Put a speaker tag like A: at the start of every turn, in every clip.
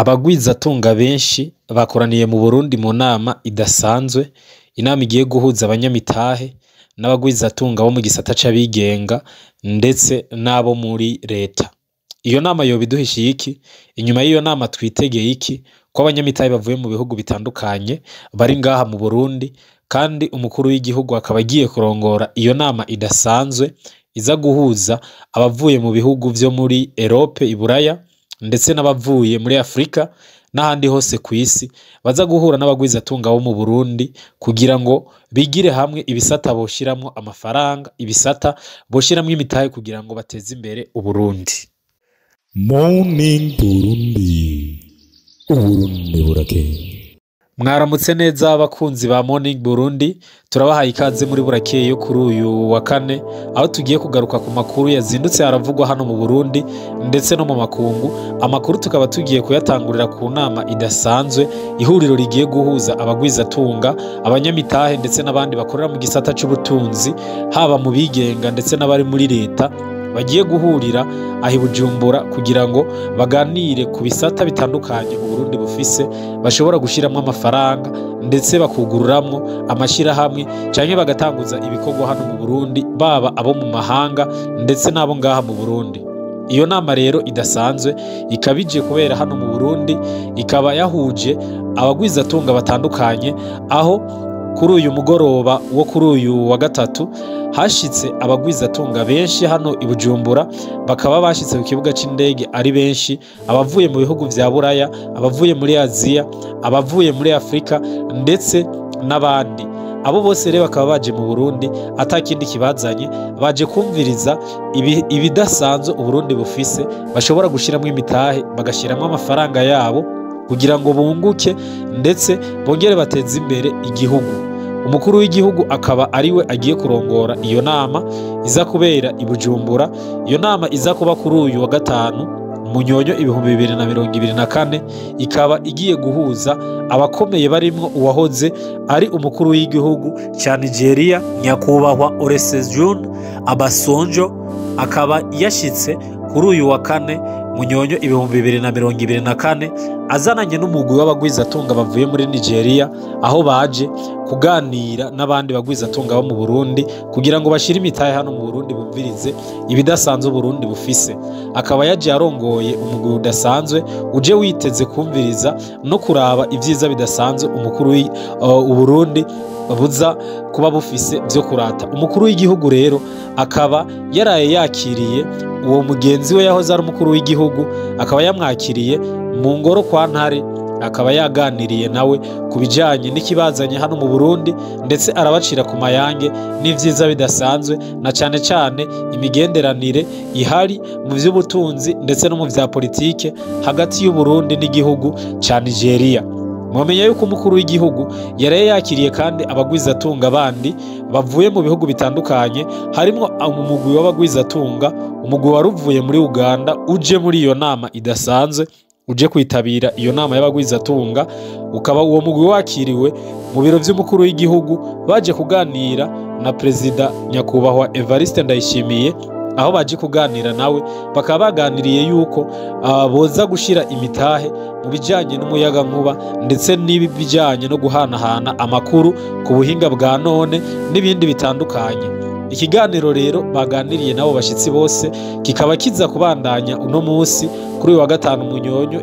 A: Abagwizatunga benshi bakoraniye mu Burundi mu nama idasanzwe, inama igiye guhuza abanyamitahe n'abagwizatunga bo mu gisata c'abigenga ndetse n'abo muri leta. Iyo nama yoba iduhishiye iki? Inyuma y'iyo nama twitegeye iki? Ko abanyamitahe bavuye mu bihugu bitandukanye bari ngaha mu Burundi, kandi umukuru w'igihugu akaba agiye kurongora iyo nama idasanzwe iza guhuza abavuye mu bihugu vyo muri Europe, Iburaya, ndetse n'abavuye muri Afrika n'ahandi hose kw'isi, baza guhura n'abagwizatunga bo mu Burundi kugira ngo bigire hamwe ibisata boshiramwo amafaranga, ibisata boshiramwo imitahe kugira ngo bateze imbere Uburundi.
B: Morning Burundi, Uburundi burakeye.
A: Mwaramutse neza abakunzi ba Morning Burundi, turabahaye ikaze muri burakeye yo kuri uyu wa kane, aho tugiye kugaruka ku makuru yazindutse haravugwa hano mu Burundi ndetse no mu makungu. Amakuru tukaba tugiye kuyatangurira ku nama idasanzwe, ihuriro rigiye guhuza abagwizatunga, abanyamitahe ndetse n'abandi bakorera mu gisata c'ubutunzi, haba mu bigenga ndetse n'abari muri leta, bagiye guhurira aho i Bujumbura kugira ngo baganire ku bisata bitandukanye Uburundi bufise, bashobora gushiramwo amafaranga ndetse bakugururamwo amashirahamwe canke bagatanguza ibikorwa hano mu Burundi, baba abo mu mahanga ndetse n'abo ngaha mu Burundi. Iyo nama rero idasanzwe ikaba ije kubera hano mu Burundi, ikaba yahuje abagwizatunga batandukanye, aho kuri uyu mugoroba wo kuri uyu wa gatatu hashitse abagwizatunga benshi hano i Bujumbura, bakaba bashitse ku kibuga c'indege ari benshi, abavuye mu bihugu vya Buraya, abavuye muri Aziya, abavuye muri Afrika ndetse n'abandi. Abo bose rero bakaba baje mu Burundi atakindi kibazanye, baje kumviriza ibidasanzwe Uburundi bufise, bashobora gushiramwo imitahe, bagashiramwo amafaranga yabo kugira ngo bunguke ndetse bongere bateze imbere igihugu. Umukuru w'igihugu akaba ariwe agiye kurongora iyo nama iza kubera i Bujumbura. Iyo nama iza kuba kuri uyu wa gatanu Munyonyo 2024, ikaba igiye guhuza abakomeye barimwo uwahoze ari umukuru w'igihugu ca Nigeria, nyakubahwa Olusegun Obasanjo, akaba yashitse kuri uyu wa kane Munyonyo 2024 azananye n'umugwi w'abagwizatunga bavuye muri Nigeria, aho baje kuganira n'abandi bagwizatunga bo mu Burundi kugira ngo bashire imitahe hano mu Burundi, bumvirize ibidasanzwe Burundi bufise. Akaba yaje yarongoye umugwi udasanzwe uje witeze kumviriza no kuraba ivyiza bidasanzwe umukuru Uburundi buza kuba bufise vyo kurata. Umukuru w'igihugu rero akaba yaraye yakiriye uwo mugenzi we yahoze ari umukuru w'igihugu, akaba yamwakiriye mu ngoro kwa Ntare, akaba yaganiriye nawe ku bijanye n'ikibazanye hano mu Burundi, ndetse arabacira ku mayange n'ivyiza bidasanzwe, na cane cane imigenderanire ihari mu vy'ubutunzi ndetse no mu vya politike hagati y'u Burundi n'igihugu ca Nigeria. Mwamenya yuko umukuru w'igihugu yaraye yakiriye kandi abagwizatunga bandi bavuye mu bihugu bitandukanye, harimwo umugwi w'abagwizatunga, umugwi waruvuye muri Uganda uje muri iyo nama idasanzwe, uje kwitabira iyo nama y'abagwizatunga. Ukaba uwo mugwi wakiriwe mu biro vy'umukuru w'igihugu, baje kuganira na Perezida nyakubahwa Evariste Ndayishimiye, aho baje kuganira nawe, bakaba baganiriye yuko boza gushira imitahe mu bijanye n'umuyagankuba ndetse n'ibijanye no guhanahana amakuru ku buhinga bwa none n'ibindi bitandukanye. Ikiganiro rero baganiriye nabo bashitsi bose kikaba kiza kubandanya uno musi kuri uyu wa gatanu Munyonyo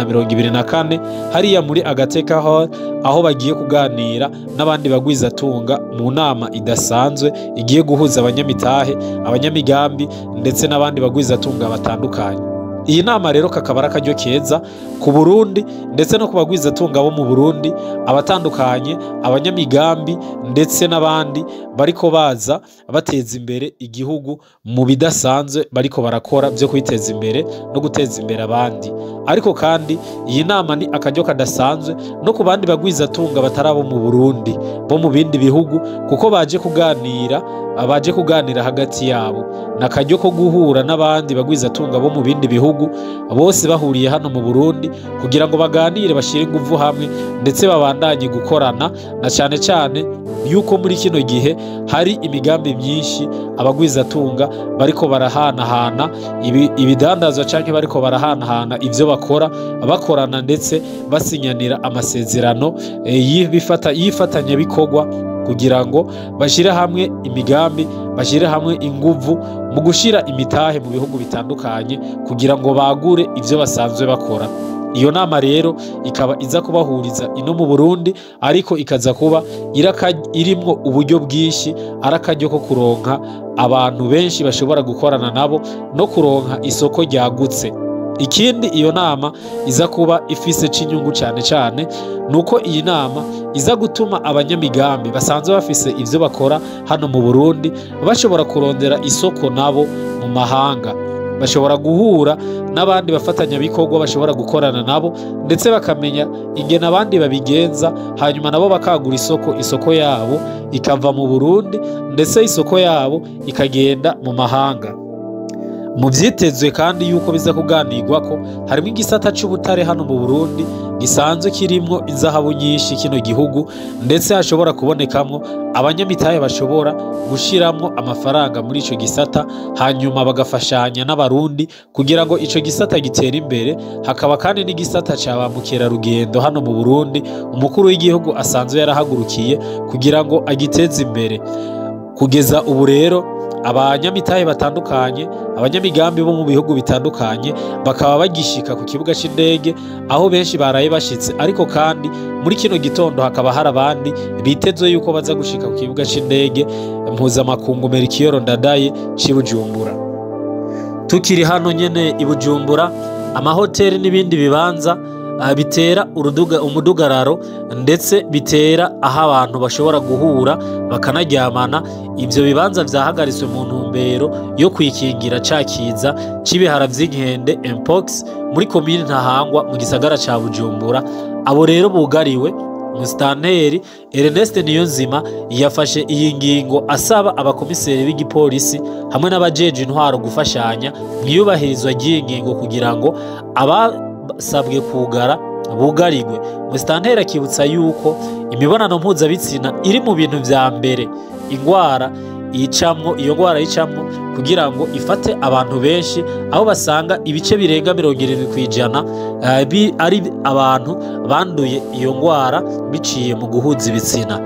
A: 2024 hariya muri Agateka Hall, aho bagiye kuganira n'abandi bagwizatunga mu nama idasanzwe igiye guhuza abanyamitahe, abanyamigambi ndetse n'abandi bagwizatunga batandukanye. Iyi nama rero kakaba ari akaryo keza ku Burundi ndetse no ku bagwizatunga bo mu Burundi, abatandukanye, abanyamigambi ndetse n'abandi bariko baza bateza imbere igihugu mu bidasanzwe bariko barakora vyo kwiteza imbere no guteza imbere abandi. Ariko kandi iyi nama ni akaryo kadasanzwe no ku bandi bagwizatunga batarabo mu Burundi, bo mu bindi bihugu, kuko baje kuganira hagati yabo. Nakaryo ko guhura n'abandi bagwizatunga bo mu bindi bihugu gihugu bose bahuriye hano mu Burundi kugira ngo baganire bashire inguvu hamwe ndetse babandanye gukorana na cyane cyane yuko muri kino gihe hari imigambi myinshi abagwizatunga bariko barahanahana ibidandazwa canke bariko barahanahana ivyo bakorana ndetse basinyanira amasezerano yifatanya bikorwa kugira ngo bashire hamwe imigambi bashire hamwe inguvu mu gushira imitahe mu bihugu bitandukanye kugira ngo bagure ivyo basanzwe bakora. Iyo nama rero ikaba iza kubahuriza ino mu Burundi ariko ikaza kuba irimwo uburyo bwinshi arakaryo ko kuronka abantu benshi bashobora gukorana nabo no kuronka isoko ryagutse. Ikindi iyo nama iza kuba ifise c'inyungu cyane cyane nuko iyi nama iza gutuma abanyamigambi basanzwe bafise ivyo bakora hano mu Burundi bashobora kurondera isoko nabo mu mahanga, bashobora guhura n'abandi bafatanya bikorwa bashobora gukorana nabo ndetse bakamenya ingene abandi babigenza, hanyuma nabo bakagura isoko yabo ikava mu Burundi ndetse isoko yabo ikagenda mu mahanga. Mu vyitezwe kandi yuko biza kuganirwa ko harimo igisata c'ubutare hano mu Burundi gisanzwe kirimwo inzahabu nyinshi kino gihugu ndetse hashobora kubonekamwo abanyamitahe bashobora gushiramwo amafaranga muri ico gisata hanyuma bagafashanya n'abarundi kugira ngo ico gisata gitere imbere. Hakaba kandi n'igisata ca ba mukerarugendo hano mu Burundi umukuru w'igihugu asanzwe yarahagurukiye kugira ngo agiteze imbere. Kugeza ubu rero abanyamitahe batandukanye abanyamigambi bo mu bihugu bitandukanye bakaba bagishika ku kibuga c'indege aho benshi baraye bashitse, ariko kandi muri kino gitondo hakaba hari abandi bitezwe yuko baza gushika ku kibuga c'indege mpuzamakungu Melchior Ndadaye c'i Bujumbura. Tukiri hano nyene i Bujumbura, amahoteli n'ibindi bibanza bitera umudugararo ndetse bitera aho abantu bashobora guhura bakanaryamana. Ivyo bibanza vyahagaritswe mu ntumbero yo kwikingira cakiza c'ibihara vy'inkende mpox muri komine Ntahangwa mu gisagara ca Bujumbura. Abo rero bugariwe, Musitanteri Ernest Niyonzima yafashe iyi ngingo asaba abakomiseri b'igipolisi hamwe n'abajeje intwaro gufashanya mu iyubahirizwa ry'iyi ngingo kugira ngo abasabwe kugara bugarirwe. Musitanteri akibutsa yuko imibonano mpuzabitsina iri mu bintu vya mbere iyo ngwara yicamwo kugira ngo ifate abantu benshi, aho basanga ibice birenga 70% ari abantu banduye iyo ngwara biciye mu guhuza ibitsina.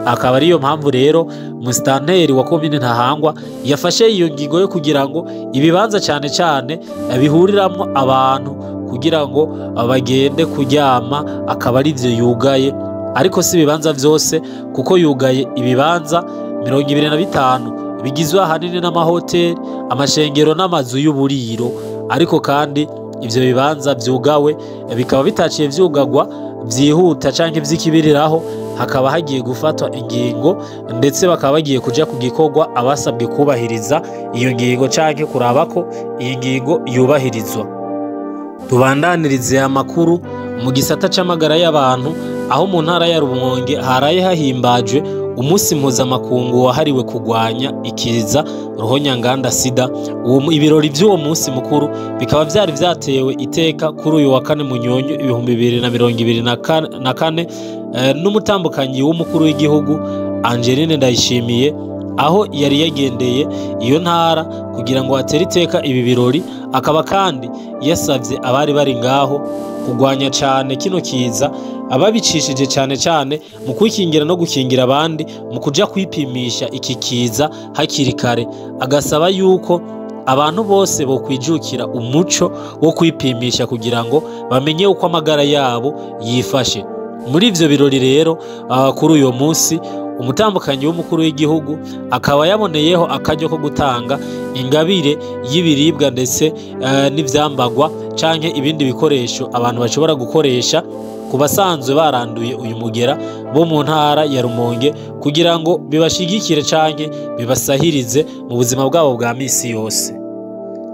A: Akaba ariyo mpamvu rero Musitanteri wa komine Ntahangwa yafashe iyo ngingo yo kugira ngo ibibanza cyane cyane bihuriramwo abantu kugira ngo bagende kuryama akaba ari vyo yugaye, ariko si ibibanza vyose kuko yugaye ibibanza 25 bigizwe ahanini n'amahoteli, amashengero n'amazu y'uburiro. Ariko kandi ivyo bibanza vyugawe bikaba bitaciye vyugagwa vyihuta canke vy'ikibiriraho, hakaba hagiye gufatwa ingingo ndetse bakaba bagiye kuja ku gikorwa abasabwe kubahiriza iyo ngingo canke kuraba ko iyi ngingo yubahirizwa. Tubandanirize amakuru mu gisata c'amagara y'abantu, aho mu ntara ya Rumonge haraye hahimbajwe umunsi mpuzamakungu wahariwe kurwanya ikiza ruhonyanganda sida. Ibirori vy'uwo munsi mukuru bikaba vyari vyatewe iteka kuri uyu wa kane Munyonyo 2024 n'umutambukanyi w'umukuru w'igihugu Angeline Ndayishimiye, aho yari yagendeye iyo ntara kugira ngo atere iteka ibi birori. Akaba kandi yasavye abari bari ngaho kurwanya cane kino kiza, ababicishije cane mu kwikingira no gukingira abandi mu kuja kwipimisha iki kiza hakiri kare. Agasaba yuko abantu bose bokwijukira umuco wo kwipimisha kugira ngo bamenye uko amagara yabo yifashe. Muri ivyo birori rero kuri uyo munsi umutambukanyi w'umukuru w'igihugu akaba yaboneyeho akaryo ko gutanga ingabire y'ibiribwa ndetse n'ivyambagwa canke ibindi bikoresho abantu bashobora gukoresha ku basanzwe baranduye uyu mugera bo mu ntara ya Rumonge kugira ngo bibashigikire canke bibasahirize mu buzima bwabo bwa misi yose.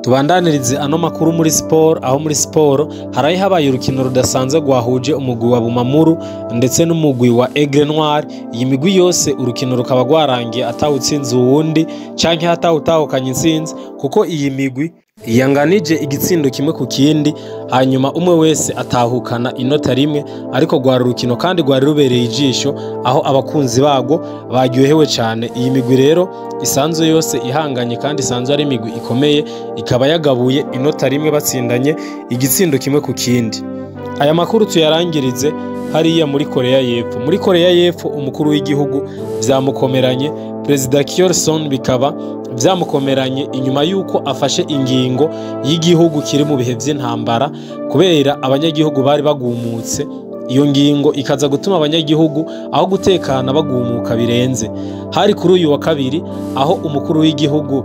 A: Tubandanirize ano makuru muri sport, aho muri sport haraye habaye urukino rudasanzwe rwahuje umugwi wa Bumamuru ndetse n'umugwi wa Aigle Noir. Iyi migwi yose urukino rukaba rwarangiye atawutsinze uwundi canke atawutahukanye intsinzi, kuko iyi migwi yanganije igitsindo kimwe ku kindi, hanyuma umwe wese atahukana inota rimwe, ariko rwari urukino kandi rwari rubereye ijisho aho abakunzi bago baryohewe cyane. Iyi migwi rero isanzwe yose ihanganye kandi isanzwe ari imigwi ikomeye, ikaba yagabuye inota rimwe batsindanye igitsindo kimwe ku kindi. Aya makuru tuyarangirize hariya muri Korea y'Epfo. Muri Korea y'Epfo umukuru w'igihugu vyamukomeranye, Perezida Kim Son bikaba vyamukomeranye inyuma yuko afashe ingingo y'igihugu kiri mu bihe vy'intambara, kubera abanyagihugu bari bagumutse. Iyo ngingo ikaza gutuma abanyagihugu aho gutekana bagumuka birenze. Hari kuri uyu wa kabiri aho umukuru w'igihugu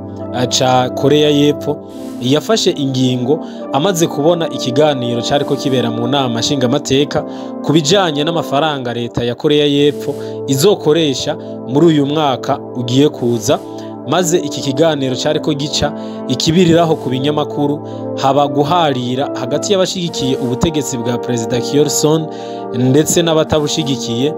A: ca Korea y'Epfo yafashe ingingo amaze kubona ikiganiro cyariko kibera mu nama nshingamateka ku bijanye n'amafaranga leta ya Korea y'Epfo izokoresha muri uyu mwaka ugiye kuza. Maze iki kiganiro cyariko gica ikibiriraho ku binyamakuru, haba guharira hagati y'abashigikiye ubutegetsi bwa Perezida Kim Son ndetse n'abatabushigikiye.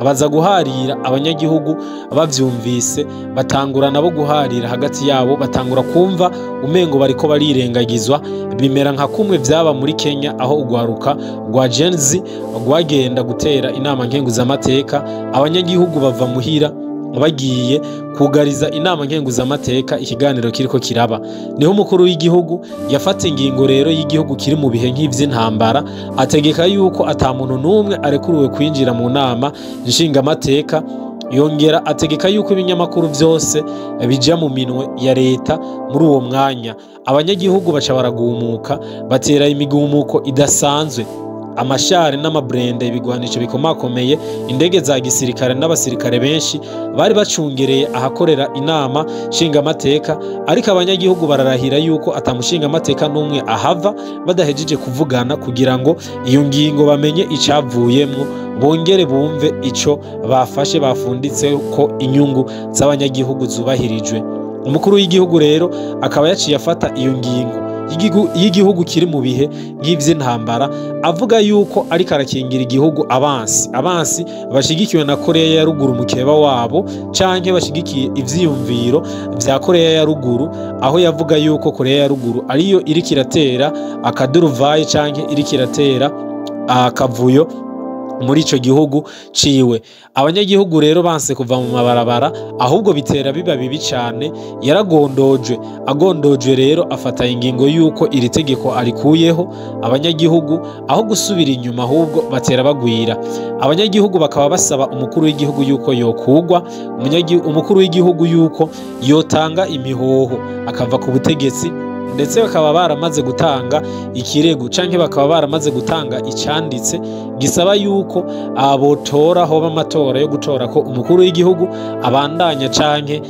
A: Baza guharira abanyagihugu bavyumvise, batangura nabo guharira hagati yabo, batangura kumva umengo bariko barirengagizwa. Bimera nka kumwe vyaba muri Kenya aho ugwaruka rwa Gen Z rwagenda gutera inama nkenguzamateka, abanyagihugu bava muhira bagiye kugariza inama nkenguzamateka ikiganiro kiriko kiraba. Niho umukuru w'igihugu yafata ingingo rero y'igihugu kiri mu bihe nk'ivy'intambara, ategeka yuko ata muntu n'umwe arekuruwe kwinjira mu nama nshingamateka. Yongera ategeka yuko ibinyamakuru vyose bija mu minwe ya leta. Muri uwo mwanya abanyagihugu baca baragumuka, batera imigumuko idasanzwe. Amashare n'amabrende ibigwanisho bikomakomeye, indege za gisirikare n'abasirikare benshi bari bacungereye ahakorera inama nshingamateka, ariko abanyagihugu bararahira yuko atamushingamateka n'umwe ahava badahejeje kuvugana, kugira ngo iyo ngingo bamenye icavuyemwo, bongere bumve ico bafashe bafunditse ko inyungu z'abanyagihugu zubahirijwe. Umukuru w'igihugu rero akaba yaciye afata iyo ngingo y'igihugu kiri mu bihe nk'ivy'intambara, avuga yuko ariko arakingira igihugu abansi bashigikiwe na Korea ya ruguru mukeba wabo, canke bashigikiye ivyiyumviro vya Korea ya ruguru, aho yavuga yuko Korea ya ruguru ariyo iriko iratera akaduruvayi canke iriko iratera akavuyo muri ico gihugu ciwe. Abanyagihugu rero banse kuva mu mabarabara, ahubwo bitera biba bibi cane. Agondojwe rero afata ingingo yuko iri tegeko arikuyeho. Abanyagihugu aho gusubira inyuma ahubwo batera bagwira. Abanyagihugu bakaba basaba umukuru w'igihugu yuko yokugwa, umukuru w'igihugu yuko yotanga imihoho akava ku butegetsi, ndetse bakaba baramaze gutanga ikirego canke bakaba baramaze gutanga icanditse gisaba yuko abotora hoba amatora yo gutora ko umukuru w'igihugu abandanya canke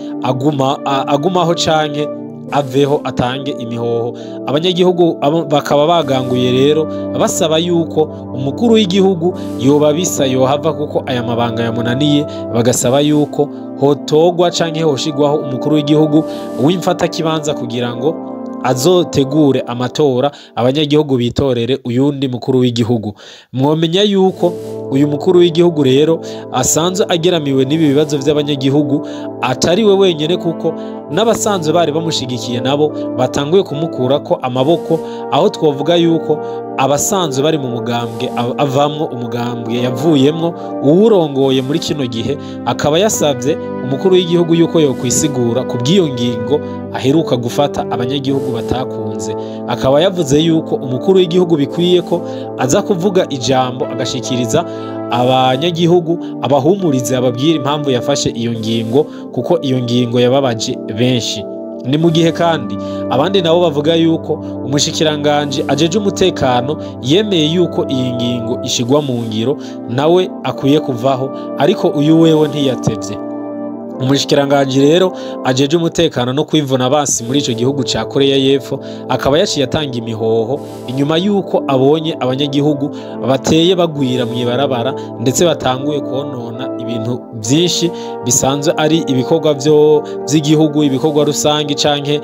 A: agumaho canke aveho atange imihoho. Abanyagihugu bakaba baganguye rero basaba yuko umukuru w'igihugu yobabisa yohava kuko aya mabanga yamunaniye, bagasaba yuko hotogwa canke hoshigwaho umukuru w'igihugu w'imfata kibanza kugira ngo azotegure amatora, abanyagihugu bitorere uyundi mukuru w'igihugu. Mwomenya yuko uyu mukuru w'igihugu rero asanzwe ageramiwe n'ibi bibazo by'abanyagihugu, atari we wenyene kuko n'abasanzwe bari bamushigikiye nabo batanguye kumukurako amaboko, aho twovuga yuko abasanzwe bari mu mugambwe avamwo umugambwe yavuyemwo uwurongoye muri kino gihe, akaba yasavye umukuru w'igihugu yuko yokwisigura ku bw'iyo ngingo aheruka gufata abanyagihugu batakunze. Akaba yavuze yuko umukuru w'igihugu bikwiye ko aza kuvuga ijambo agashikiriza abanyagihugu, abahumurize, ababwira impamvu yafashe iyo ngingo, kuko iyo ngingo yababaje benshi. Ni mu gihe kandi abandi nabo bavuga yuko umushikiranganje ajeje umutekano yemeye yuko iyi ngingo ishigwa mu ngiro, nawe akwiye kuvaho, ariko uyu wewe ntiyatevye. Umushikiranganje rero ajeje umutekano no kwivuna basi muri ico gihugu ca Korea y'Epfo akaba yaciye atanga imihoho inyuma yuko abonye abanyagihugu bateye bagwira mwibarabara, ndetse batanguye konona ibintu byinshi bisanzwe ari ibikorwa by'igihugu, ibikorwa rusangi canke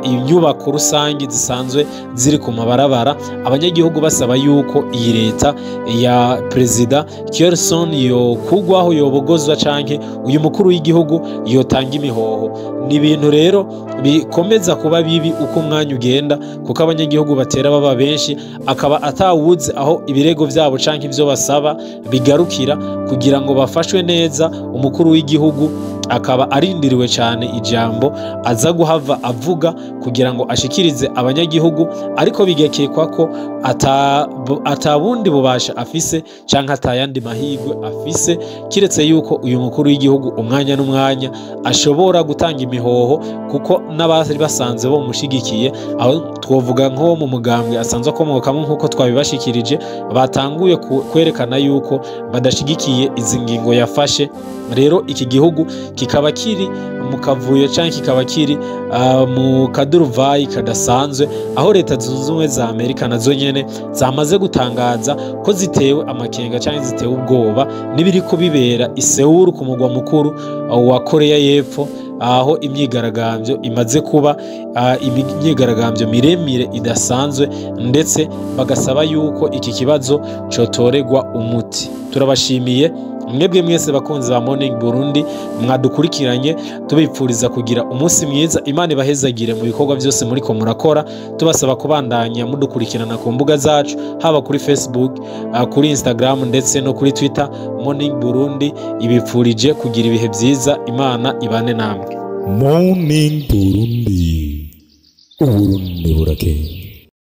A: inyubako rusangi zisanzwe ziri ku mabarabara. Abanyagihugu basaba yuko iyi leta ya Perezida Kim Son yo kugwaho, yobogozwa canke uyu mukuru w'igihugu gihugu yotanga imihoho. Ni ibintu rero bikomeza kuba bibi uko umwanya ugenda, kuko abanyagihugu batera baba benshi, akaba atawuzi aho ibirego vyabo canke ivyo basaba bigarukira kugira ngo bafashwe neza. Umukuru w'igihugu akaba arindiriwe cyane ijambo aza guhava avuga kugira ngo ashikirize abanyagihugu, ariko bigekekwa ko atabundi bubasha afise canke atayandi mahirwe afise kiretse yuko uyu mukuru w'igihugu umwanya n'umwanya ashobora gutanga imihoho, kuko n'abari basanze bo mushigikiye, aho twovuga nko mu mugambwe asanzwe akomokamo nk'uko twabibashikirije, batanguye kwerekana yuko badashigikiye izi ngingo yafashe. Rero iki gihugu kikaba kiri mu kavuyo canke kikaba kiri mu kaduruvayi kadasanzwe, aho leta zunze ubumwe za Amerika nazo nyene zamaze gutangaza ko zitewe amakenga canke zitewe ubwoba n'ibiriko bibera i Seoul ku mugwa mukuru wa Korea y'Epfo, aho imyigaragambyo imaze kuba imyigaragambyo miremire idasanzwe, ndetse bagasaba yuko iki kibazo cotoregwa umuti. Turabashimiye mwebwe mwese bakunzi ba Morning Burundi mwadukurikiranye, tubipfuriza kugira umunsi mwiza. Imana ibahezagire mu bikorwa byose muriko murakora, tubasaba kubandanya mudukurikirana ku mbuga zacu, haba kuri Facebook, kuri Instagram ndetse no kuri Twitter. Morning Burundi ibipfurije kugira ibihe byiza. Imana ibane namwe.
B: Morning Burundi, uburundi burakeye.